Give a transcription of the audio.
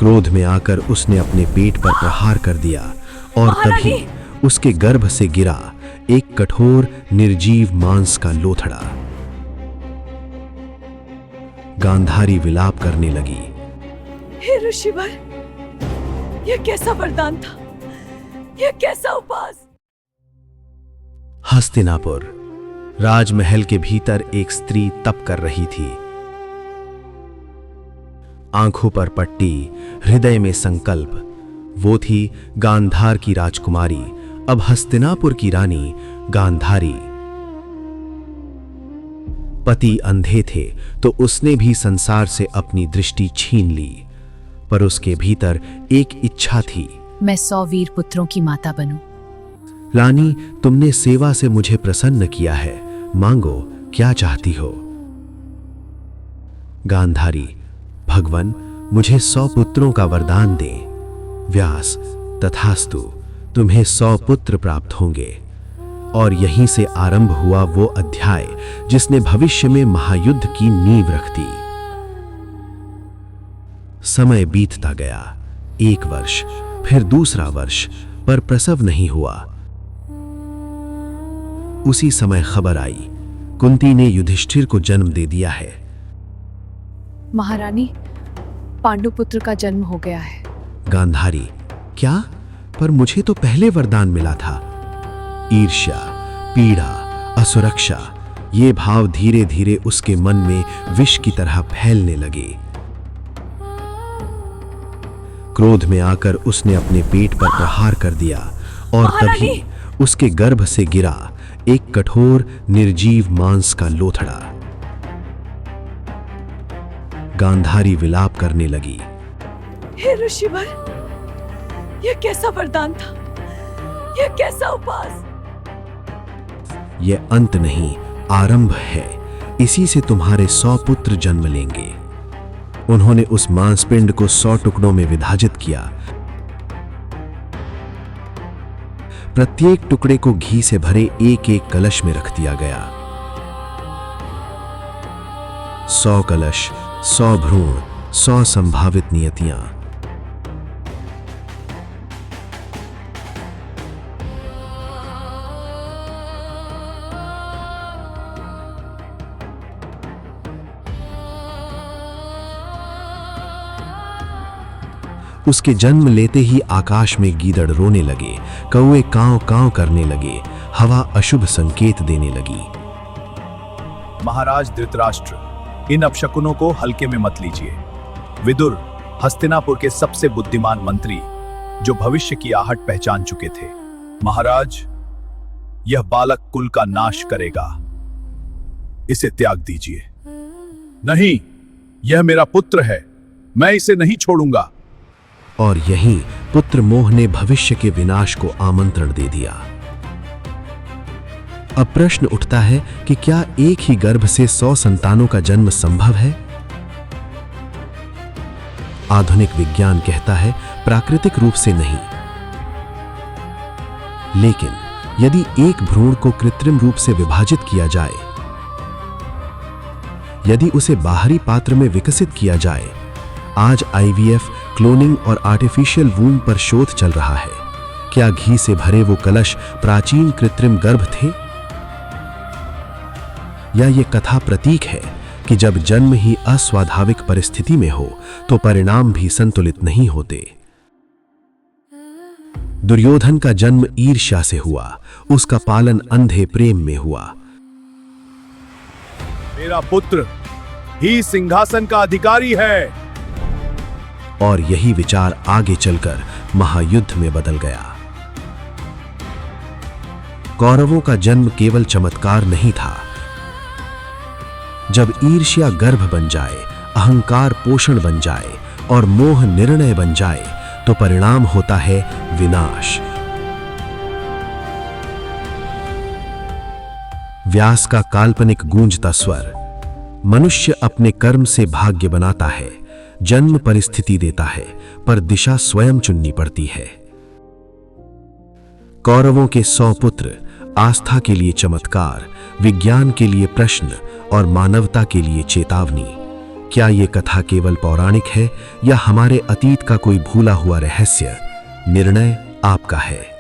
क्रोध में आकर उसने अपने पेट पर प्रहार कर दिया और तभी उसके गर्भ से गिरा एक कठोर निर्जीव मांस का लोथड़ा। गांधारी विलाप करने लगी। हे ऋषिवर, यह कैसा वरदान था, यह कैसा उपास। हस्तिनापुर राजमहल के भीतर एक स्त्री तप कर रही थी। आंखों पर पट्टी, हृदय में संकल्प। वो थी गांधार की राजकुमारी, अब हस्तिनापुर की रानी गांधारी। पति अंधे थे तो उसने भी संसार से अपनी दृष्टि छीन ली, पर उसके भीतर एक इच्छा थी। मैं 100 वीर पुत्रों की माता बनूं। रानी, तुमने सेवा से मुझे प्रसन्न किया है, मांगो क्या चाहती हो। गांधारी, भगवान मुझे 100 पुत्रों का वरदान दे। व्यास, तथास्तु, तुम्हें 100 पुत्र प्राप्त होंगे। और यहीं से आरंभ हुआ वो अध्याय जिसने भविष्य में महायुद्ध की नींव रख दी। समय बीतता गया, 1 वर्ष, फिर दूसरा वर्ष, पर प्रसव नहीं हुआ। उसी समय खबर आई, कुंती ने युधिष्ठिर को जन्म दे दिया है। महारानी, पांडुपुत्र का जन्म हो गया है। गांधारी, क्या? पर मुझे तो पहले वरदान मिला था। ईर्ष्या, पीड़ा, असुरक्षा, ये भाव धीरे धीरे उसके मन में विष की तरह फैलने लगे। क्रोध में आकर उसने अपने पेट पर प्रहार कर दिया और तभी उसके गर्भ से गिरा एक कठोर निर्जीव मांस का लोथड़ा। गांधारी विलाप करने लगी। हे ऋषिवर, यह कैसा वरदान था, यह कैसा उपास। यह अंत नहीं, आरंभ है। इसी से तुम्हारे 100 पुत्र जन्म लेंगे। उन्होंने उस मांसपिंड को 100 टुकड़ों में विभाजित किया। प्रत्येक टुकड़े को घी से भरे एक एक कलश में रख दिया गया। 100 कलश, 100 भ्रूण, 100 संभावित नियतियां। उसके जन्म लेते ही आकाश में गीदड़ रोने लगे, कौवे कांव कांव करने लगे, हवा अशुभ संकेत देने लगी। महाराज धृतराष्ट्र, इन अपशकुनों को हल्के में मत लीजिए। विदुर, हस्तिनापुर के सबसे बुद्धिमान मंत्री, जो भविष्य की आहट पहचान चुके थे। महाराज, यह बालक कुल का नाश करेगा, इसे त्याग दीजिए। नहीं, यह मेरा पुत्र है, मैं इसे नहीं छोड़ूंगा। और यहीं पुत्र मोह ने भविष्य के विनाश को आमंत्रण दे दिया। अब प्रश्न उठता है कि क्या एक ही गर्भ से 100 संतानों का जन्म संभव है? आधुनिक विज्ञान कहता है प्राकृतिक रूप से नहीं, लेकिन यदि एक भ्रूण को कृत्रिम रूप से विभाजित किया जाए, यदि उसे बाहरी पात्र में विकसित किया जाए। आज आईवीएफ, क्लोनिंग और आर्टिफिशियल वूम्ब पर शोध चल रहा है। क्या घी से भरे वो कलश प्राचीन कृत्रिम गर्भ थे, या ये कथा प्रतीक है कि जब जन्म ही अस्वाभाविक परिस्थिति में हो तो परिणाम भी संतुलित नहीं होते। दुर्योधन का जन्म ईर्ष्या से हुआ, उसका पालन अंधे प्रेम में हुआ। मेरा पुत्र ही सिंहासन का अधिकारी है। और यही विचार आगे चलकर महायुद्ध में बदल गया। कौरवों का जन्म केवल चमत्कार नहीं था। जब ईर्ष्या गर्भ बन जाए, अहंकार पोषण बन जाए और मोह निर्णय बन जाए, तो परिणाम होता है विनाश। व्यास का काल्पनिक गूंजता स्वर। मनुष्य अपने कर्म से भाग्य बनाता है, जन्म परिस्थिति देता है, पर दिशा स्वयं चुननी पड़ती है। कौरवों के 100 पुत्र आस्था के लिए चमत्कार, विज्ञान के लिए प्रश्न और मानवता के लिए चेतावनी। क्या ये कथा केवल पौराणिक है या हमारे अतीत का कोई भूला हुआ रहस्य? निर्णय आपका है।